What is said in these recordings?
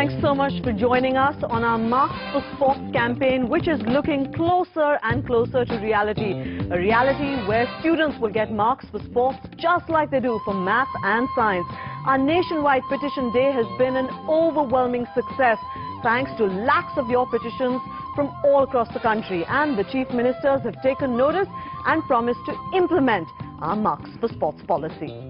thanks so much for joining us on our Marks for Sports campaign, which is looking closer and closer to reality. A reality where students will get marks for sports just like they do for math and science. Our nationwide petition day has been an overwhelming success, thanks to lakhs of your petitions from all across the country. And the Chief Ministers have taken notice and promised to implement our Marks for Sports policy.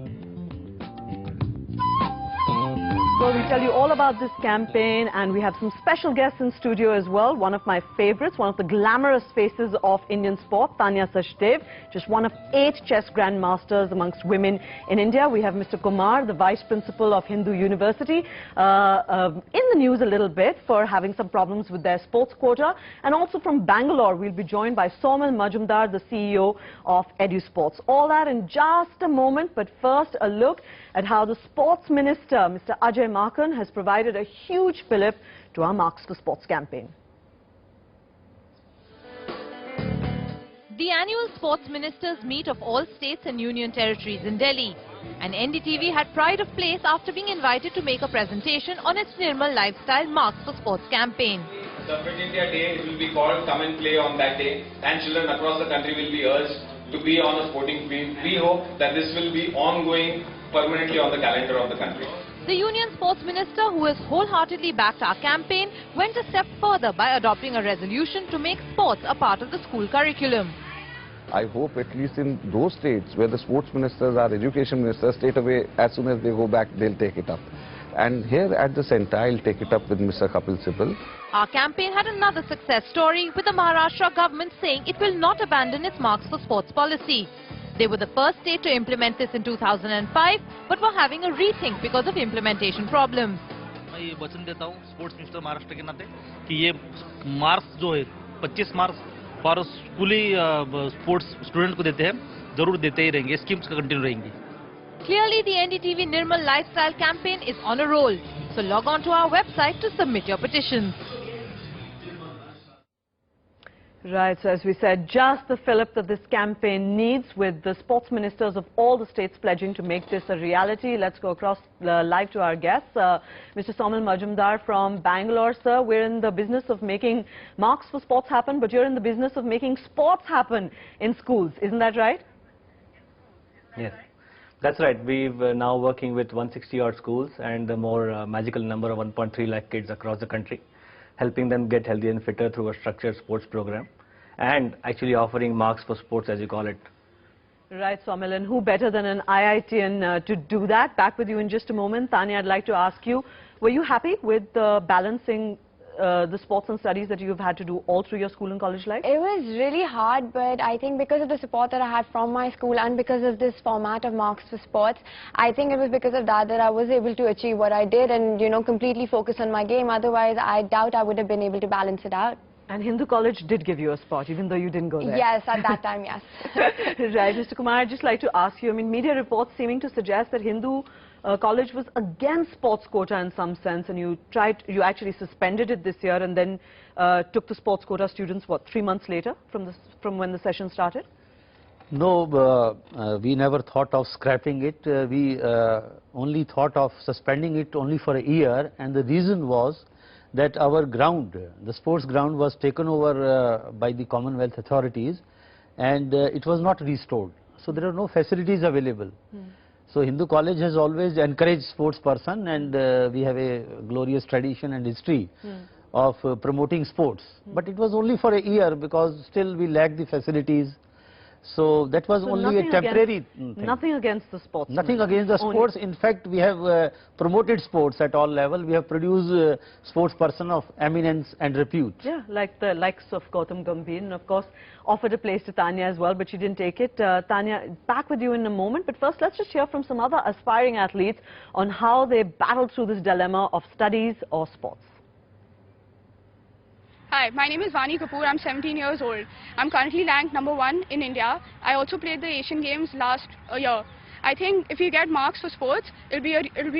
So we tell you all about this campaign, and we have some special guests in studio as well. One of my favorites, one of the glamorous faces of Indian sport, Tanya Sachdev, just one of 8 chess grandmasters amongst women in India. We have Mr. Kumar, the Vice Principal of Hindu University, in the news a little bit for having some problems with their sports quota. And also from Bangalore, we'll be joined by Saumil Majumdar, the CEO of EduSports. All that in just a moment, but first a look at how the Sports Minister, Mr. Ajay Maken, has provided a huge fillip to our Marks for Sports campaign. The annual Sports Ministers meet of all states and union territories in Delhi. And NDTV had pride of place after being invited to make a presentation on its Nirmal Lifestyle Marks for Sports campaign. The Fit India Day will be called Come and Play on that day, and children across the country will be urged to be on a sporting field. We hope that this will be ongoing permanently on the calendar of the country. The Union Sports Minister, who has wholeheartedly backed our campaign, went a step further by adopting a resolution to make sports a part of the school curriculum. I hope at least in those states where the sports ministers are education ministers, straight away as soon as they go back, they'll take it up. And here at the centre, I'll take it up with Mr. Kapil Sibal. Our campaign had another success story, with the Maharashtra government saying it will not abandon its Marks for Sports policy. They were the first state to implement this in 2005, but were having a rethink because of implementation problems. मैं ये वचन देता हूँ sports minister Maharashtra के नाते कि ये marks जो है 25 मार्क्स पर स्कूली स्पोर्ट्स स्टूडेंट को देते हैं, जरूर देते ही रहेंगे, स्कीम्स का कंटिन्यू रहेंगी. Clearly, the NDTV Nirmal Lifestyle campaign is on a roll. So log on to our website to submit your petitions. Right, so as we said, just the fillip that this campaign needs, with the sports ministers of all the states pledging to make this a reality. Let's go across live to our guests. Mr. Saumil Majumdar from Bangalore. Sir, we're in the business of making marks for sports happen, but you're in the business of making sports happen in schools. Isn't that right? Yes, that's right. We've now working with 160 odd schools and the more magical number of 1.3 lakh kids across the country, helping them get healthier and fitter through a structured sports program, and actually offering Marks for Sports, as you call it. Right, Saumil, and who better than an IITian to do that? Back with you in just a moment. Tanya, I'd like to ask you, were you happy with balancing the sports and studies that you've had to do all through your school and college life? It was really hard, but I think because of the support that I had from my school and because of this format of Marks for Sports, I think it was because of that I was able to achieve what I did and, you know, completely focus on my game. Otherwise, I doubt I would have been able to balance it out. And Hindu College did give you a spot, even though you didn't go there. Yes, at that time, yes. Right, Mr. Kumar, I'd just like to ask you, I mean, media reports seeming to suggest that Hindu College was against sports quota in some sense, and you actually suspended it this year and then took the sports quota students, what, 3 months later from when the session started? No, we never thought of scrapping it. We only thought of suspending it only for a year, and the reason was that our ground, the sports ground, was taken over by the Commonwealth authorities, and it was not restored. So there are no facilities available. So Hindu College has always encouraged sports person, and we have a glorious tradition and history of promoting sports. But it was only for a year because still we lack the facilities. So that was only a temporary thing. Nothing against the sports. Nothing against the sports. In fact, we have promoted sports at all levels. We have produced sports person of eminence and repute. Yeah, like the likes of Gautam Gambhir, and of course offered a place to Tanya as well, but she didn't take it. Tanya, back with you in a moment, but first let's just hear from some other aspiring athletes on how they battled through this dilemma of studies or sports. Hi, my name is Vani Kapoor. I'm 17 years old. I'm currently ranked #1 in India. I also played the Asian Games last year. I think if you get marks for sports, it'll be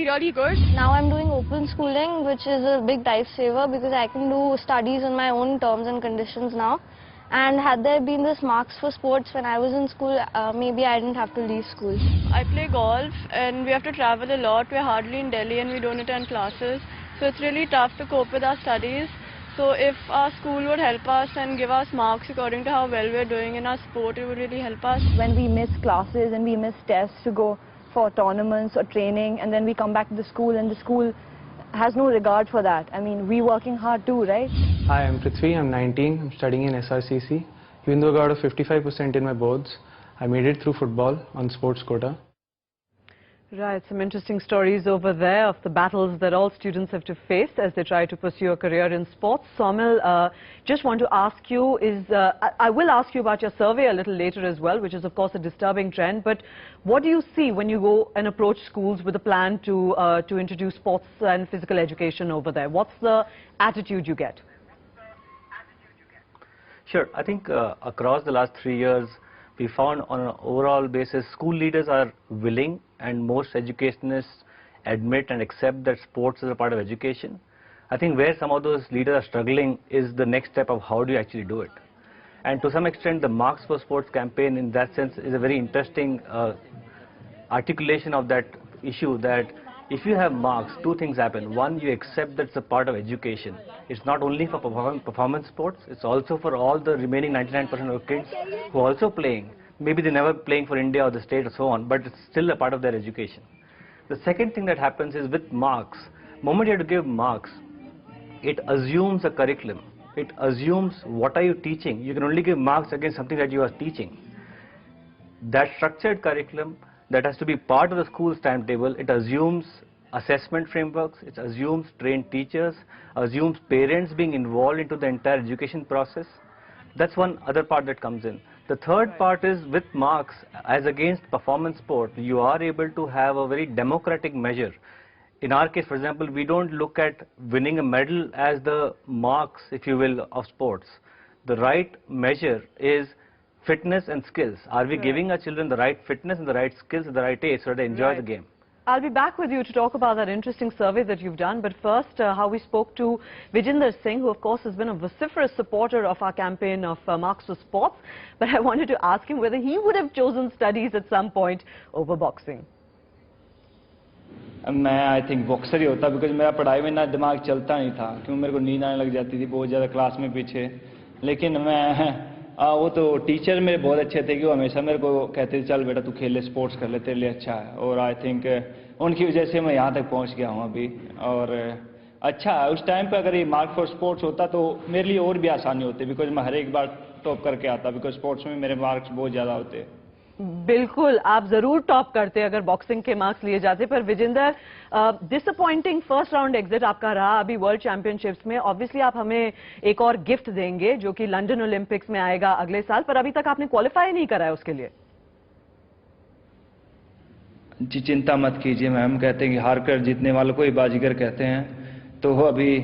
really good. Now I'm doing open schooling, which is a big lifesaver because I can do studies on my own terms and conditions now. And had there been this Marks for Sports when I was in school, maybe I didn't have to leave school. I play golf and we have to travel a lot. We're hardly in Delhi and we don't attend classes. So it's really tough to cope with our studies. So if our school would help us and give us marks according to how well we're doing in our sport, it would really help us. When we miss classes and we miss tests to go for tournaments or training, and then we come back to the school and the school has no regard for that. I mean, we're working hard too, right? Hi, I'm Prithvi, I'm 19, I'm studying in SRCC. Even though I got a 55% in my boards, I made it through football on sports quota. Right, some interesting stories over there of the battles that all students have to face as they try to pursue a career in sports. Somil, just want to ask you, I will ask you about your survey a little later as well, which is of course a disturbing trend, but what do you see when you go and approach schools with a plan to introduce sports and physical education over there? What's the attitude you get? Sure, I think across the last 3 years, we found on an overall basis, school leaders are willing and most educationists admit and accept that sports is a part of education. I think where some of those leaders are struggling is the next step of how do you actually do it. And to some extent, the Marks for Sports campaign in that sense is a very interesting articulation of that issue, that if you have marks, two things happen. One, you accept that it's a part of education. It's not only for performance sports, it's also for all the remaining 99% of kids who are also playing. Maybe they're never playing for India or the state or so on, but it's still a part of their education. The second thing that happens is with marks, the moment you have to give marks, it assumes a curriculum. It assumes what are you teaching. You can only give marks against something that you are teaching. That structured curriculum that has to be part of the school's timetable, it assumes assessment frameworks, it assumes trained teachers, assumes parents being involved into the entire education process. That's one other part that comes in. The third part is with marks, as against performance sport, you are able to have a very democratic measure. In our case, for example, we don't look at winning a medal as the marks, if you will, of sports. The right measure is fitness and skills. Are we giving our children the right fitness and the right skills at the right age so that they enjoy the game? I'll be back with you to talk about that interesting survey that you've done. But first, how we spoke to Vijinder Singh, who of course has been a vociferous supporter of our campaign of Marks for Sports. But I wanted to ask him whether he would have chosen studies at some point over boxing. मैं I think boxer ही होता, because मेरा पढ़ाई में ना दिमाग चलता नहीं था, क्योंकि मेरे को नींद आने लग जाती थी बहुत ज़्यादा क्लास में पीछे. लेकिन मैं वो तो टीचर मेरे बहुत अच्छे थे कि वो हमेशा मेरे को कहते थे चल बेटा तू खेल ले, स्पोर्ट्स कर ले, तेरे लिए अच्छा है. और आई थिंक उनकी वजह से मैं यहाँ तक पहुँच गया हूँ अभी. और अच्छा है, उस टाइम पे अगर ये मार्क फॉर स्पोर्ट्स होता तो मेरे लिए और भी आसानी होती, बिकॉज मैं हर एक बार टॉप करके आता, बिकॉज स्पोर्ट्स में मेरे मार्क्स बहुत ज़्यादा होते. बिल्कुल, आप जरूर टॉप करते अगर बॉक्सिंग के मार्क्स लिए जाते. पर Vijender, disappointing first round exit आपका रहा अभी वर्ल्ड चैंपियनशिप्स में. ऑब्वियसली आप हमें एक और गिफ्ट देंगे जो कि लंदन ओलंपिक्स में आएगा अगले साल, पर अभी तक आपने क्वालिफाई नहीं करा है उसके लिए. जी चिंता मत कीजिए मैम, कहते हैं कि हार कर जीतने वालों को ही बाजीगर कहते हैं. तो अभी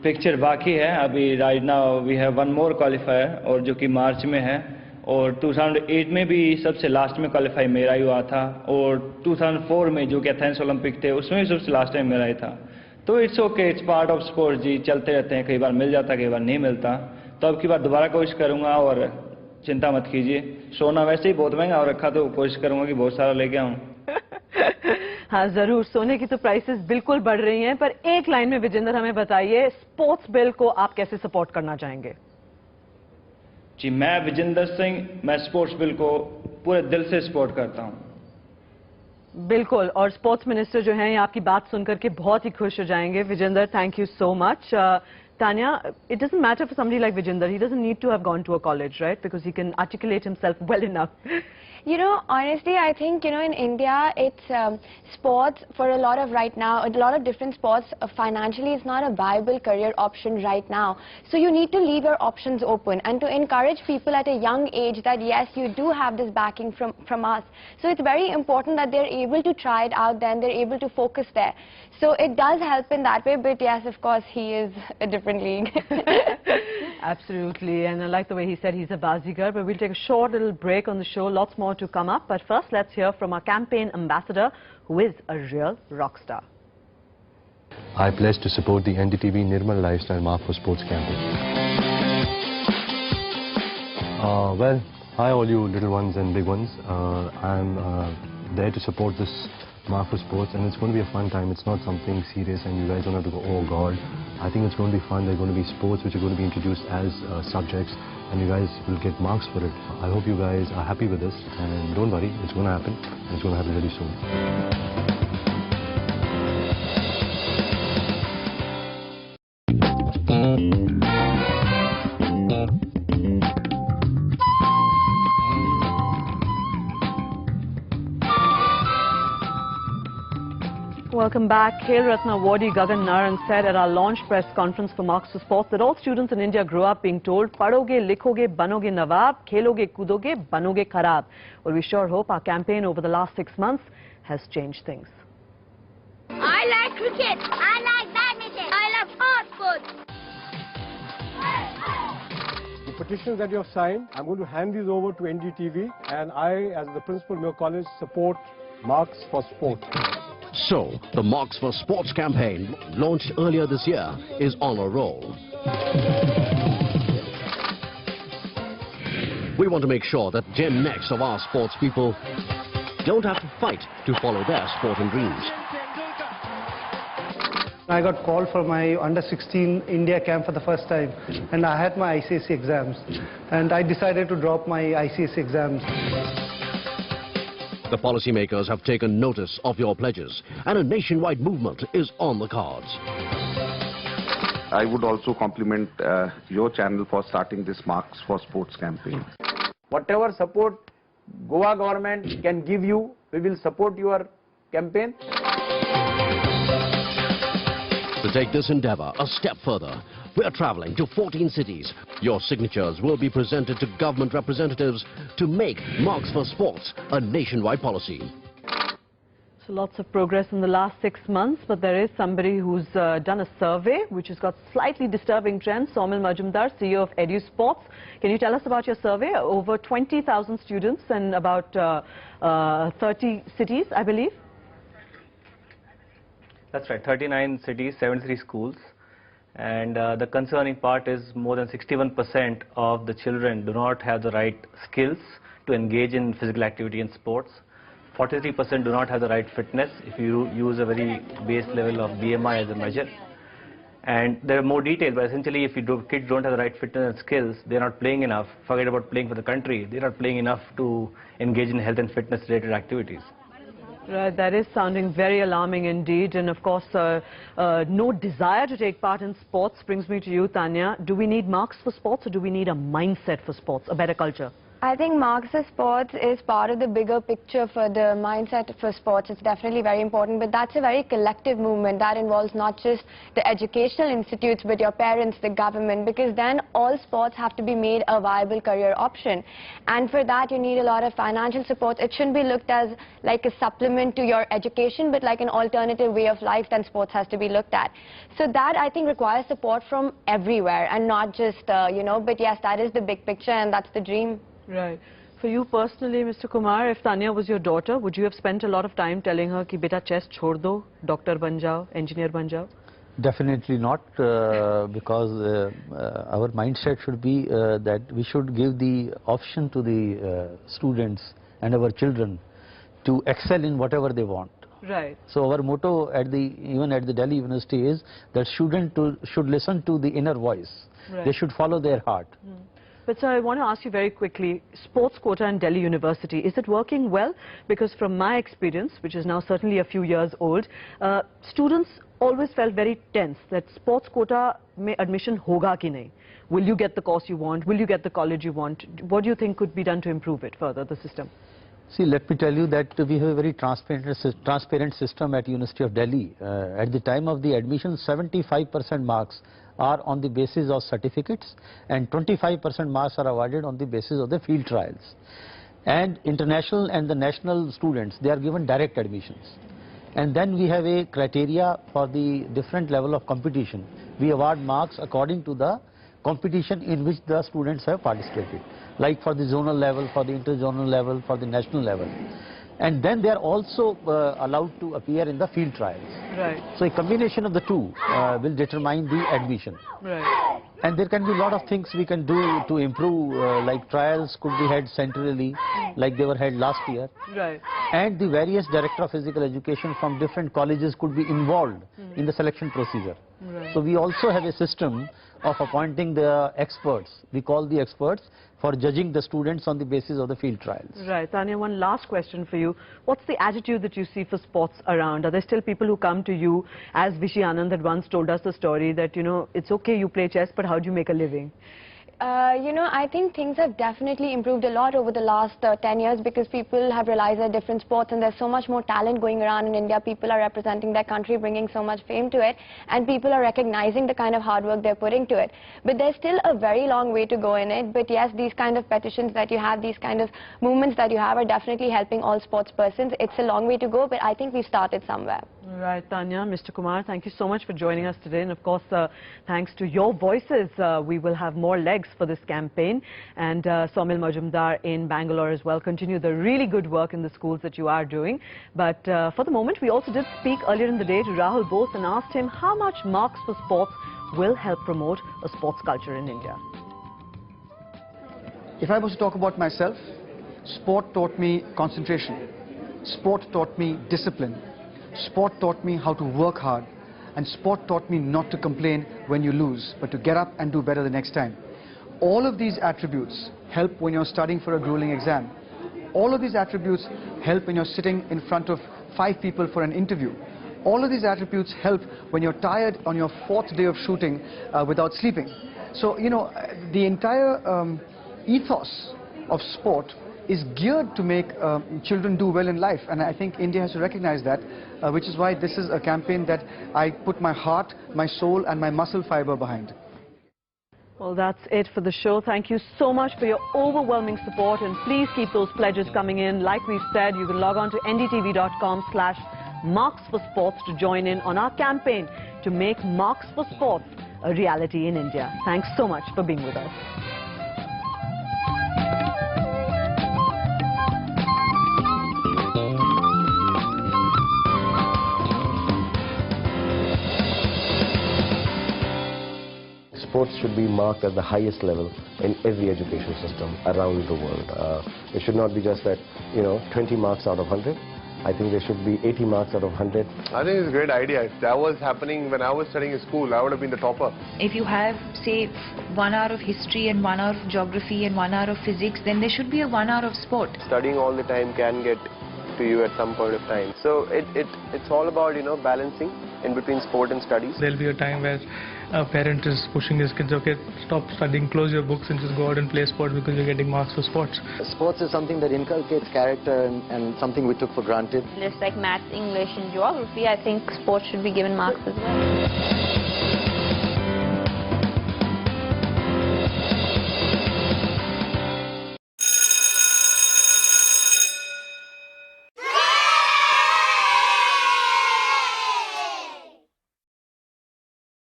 पिक्चर बाकी है. अभी right now we have one more qualifier, और जो कि मार्च में है. और 2008 में भी सबसे लास्ट में क्वालिफाई मेरा ही हुआ था, और 2004 में जो कि एथेंस ओलंपिक थे उसमें भी सबसे लास्ट टाइम मेरा ही था. तो it's okay, it's part of sport जी, चलते रहते हैं. कई बार मिल जाता, कई बार नहीं मिलता. तो अब की बार दोबारा कोशिश करूंगा, और चिंता मत कीजिए. सोना वैसे ही बहुत महंगा हो रखा, तो कोशिश करूंगा कि बहुत सारा लेके आऊँ. हाँ जरूर, सोने की तो प्राइसेस बिल्कुल बढ़ रही हैं. पर एक लाइन में विजेंदर हमें बताइए, स्पोर्ट्स बिल को आप कैसे सपोर्ट करना चाहेंगे? जी मैं विजेंदर सिंह, मैं स्पोर्ट्स बिल को पूरे दिल से सपोर्ट करता हूं. बिल्कुल, और स्पोर्ट्स मिनिस्टर जो हैं आपकी बात सुनकर के बहुत ही खुश हो जाएंगे. Vijender, thank you so much. Tanya, it doesn't matter for somebody like Vijinder. He doesn't need to have gone to a college, right? Because he can articulate himself well enough. You know, honestly, I think, you know, in India, it's sports for a lot of right now, a lot of different sports, financially, it's not a viable career option right now. So you need to leave your options open and to encourage people at a young age that, yes, you do have this backing from us. So it's very important that they're able to try it out then, they're able to focus there. So it does help in that way, but yes, of course, he is a different league. Absolutely, and I like the way he said he's a bazigar. But we'll take a short little break on the show, lots more to come up. But first, let's hear from our campaign ambassador, who is a real rock star. I pledge to support the NDTV Nirmal Lifestyle Mark for Sports campaign. Well, hi all you little ones and big ones. I'm there to support this Mark for Sports, and it's going to be a fun time. It's not something serious and you guys don't have to go, oh God. I think it's going to be fun. There are going to be sports which are going to be introduced as subjects, and you guys will get marks for it. I hope you guys are happy with this, and don't worry, it's going to happen, and it's going to happen really soon. Welcome back. Khel Ratna awardee Gagan Narang said at our launch press conference for Marks for Sports that all students in India grow up being told, Padhoge, likhoge, banoge nawab, kheloge, kudoge, banoge kharab. Well, we sure hope our campaign over the last 6 months has changed things. I like cricket. I like badminton. I love all sports. The petitions that you have signed, I'm going to hand these over to NDTV, and I, as the principal of your college, support Marks for Sport. So, the Marks for Sports campaign, launched earlier this year, is on a roll. We want to make sure that Gen Next of our sports people don't have to fight to follow their sporting dreams. I got called for my under-16 India camp for the first time, and I had my ICSE exams, and I decided to drop my ICSE exams. The policymakers have taken notice of your pledges, and a nationwide movement is on the cards. I would also compliment your channel for starting this Marks for Sports campaign. Whatever support Goa government can give you, we will support your campaign. To take this endeavor a step further, we are traveling to 14 cities. Your signatures will be presented to government representatives to make Marks for Sports a nationwide policy. So lots of progress in the last 6 months, but there is somebody who's done a survey which has got slightly disturbing trends. Saumil Majumdar, CEO of EduSports. Can you tell us about your survey? Over 20,000 students in about 30 cities, I believe. That's right, 39 cities, 73 schools. And the concerning part is more than 61% of the children do not have the right skills to engage in physical activity and sports. 43% do not have the right fitness if you use a very base level of BMI as a measure. And there are more details, but essentially if kids don't have the right fitness and skills, they're not playing enough. Forget about playing for the country. They're not playing enough to engage in health and fitness related activities. Right, that is sounding very alarming indeed, and of course no desire to take part in sports brings me to you, Tanya. Do we need marks for sports, or do we need a mindset for sports, a better culture? I think Marks for Sports is part of the bigger picture for the mindset for sports. It's definitely very important, but that's a very collective movement that involves not just the educational institutes, but your parents, the government, because then all sports have to be made a viable career option. And for that, you need a lot of financial support. It shouldn't be looked as like a supplement to your education, but like an alternative way of life, then sports has to be looked at. So that, I think, requires support from everywhere and not just, you know, but yes, that is the big picture and that's the dream. Right. For you personally, Mr. Kumar, if Tanya was your daughter, would you have spent a lot of time telling her ki beta chess chhod do, doctor ban jao, engineer ban jao? Definitely not, because our mindset should be that we should give the option to the students and our children to excel in whatever they want. Right. So our motto even at the Delhi University is that students should listen to the inner voice. Right. They should follow their heart. But sir, I want to ask you very quickly, sports quota in Delhi University, is it working well? Because from my experience, which is now certainly a few years old, students always felt very tense that sports quota mein admission hoga ki nahi. Will you get the course you want? Will you get the college you want? What do you think could be done to improve it further, the system? See, let me tell you that we have a very transparent system at University of Delhi. At the time of the admission, 75% marks are on the basis of certificates and 25% marks are awarded on the basis of the field trials. And international and the national students, they are given direct admissions. And then we have a criteria for the different level of competition. We award marks according to the competition in which the students have participated, like for the zonal level, for the interzonal level, for the national level. And then they are also allowed to appear in the field trials. Right. So a combination of the two will determine the admission. Right. And there can be a lot of things we can do to improve, like trials could be held centrally, like they were held last year. Right. And the various director of physical education from different colleges could be involved in the selection procedure. Right. So we also have a system of appointing the experts. We call the experts for judging the students on the basis of the field trials. Right. Tanya, one last question for you. What's the attitude that you see for sports around? Are there still people who come to you, as Vishy Anand had once told us the story that, you know, it's okay you play chess, but how do you make a living? You know, I think things have definitely improved a lot over the last 10 years because people have realized there are different sports and there's so much more talent going around in India. People are representing their country, bringing so much fame to it, and people are recognizing the kind of hard work they're putting to it. But there's still a very long way to go in it. But yes, these kind of petitions that you have, these kind of movements that you have are definitely helping all sports persons. It's a long way to go, but I think we've started somewhere. Right, Tanya, Mr. Kumar, thank you so much for joining us today. And of course, thanks to your voices, we will have more legs for this campaign. And Saumil Majumdar in Bangalore as well. Continue the really good work in the schools that you are doing. But for the moment, we also did speak earlier in the day to Rahul Bose and asked him how much Marks for Sports will help promote a sports culture in India. If I was to talk about myself, sport taught me concentration. Sport taught me discipline. Sport taught me how to work hard, and sport taught me not to complain when you lose, but to get up and do better the next time. All of these attributes help when you're studying for a grueling exam. All of these attributes help when you're sitting in front of 5 people for an interview. All of these attributes help when you're tired on your 4th day of shooting without sleeping. So, you know, the entire ethos of sport is geared to make children do well in life, and I think India has to recognize that, which is why this is a campaign that I put my heart, my soul and my muscle fiber behind. Well, that's it for the show. Thank you so much for your overwhelming support, and please keep those pledges coming in. Like we've said, you can log on to ndtv.com/marksforsports to join in on our campaign to make Marks for Sports a reality in India. Thanks so much for being with us. Sports should be marked at the highest level in every education system around the world. It should not be just that, 20 marks out of 100. I think there should be 80 marks out of 100. I think it's a great idea. If that was happening when I was studying in school, I would have been the topper. If you have, say, 1 hour of history and 1 hour of geography and 1 hour of physics, then there should be a 1 hour of sport. Studying all the time can get to you at some point of time. So it's all about, balancing in between sport and studies. There'll be a time where a parent is pushing his kids, okay, stop studying, close your books and just go out and play sport because you're getting marks for sports. Sports is something that inculcates character and something we took for granted. Just like maths, English and geography, I think sports should be given marks as well.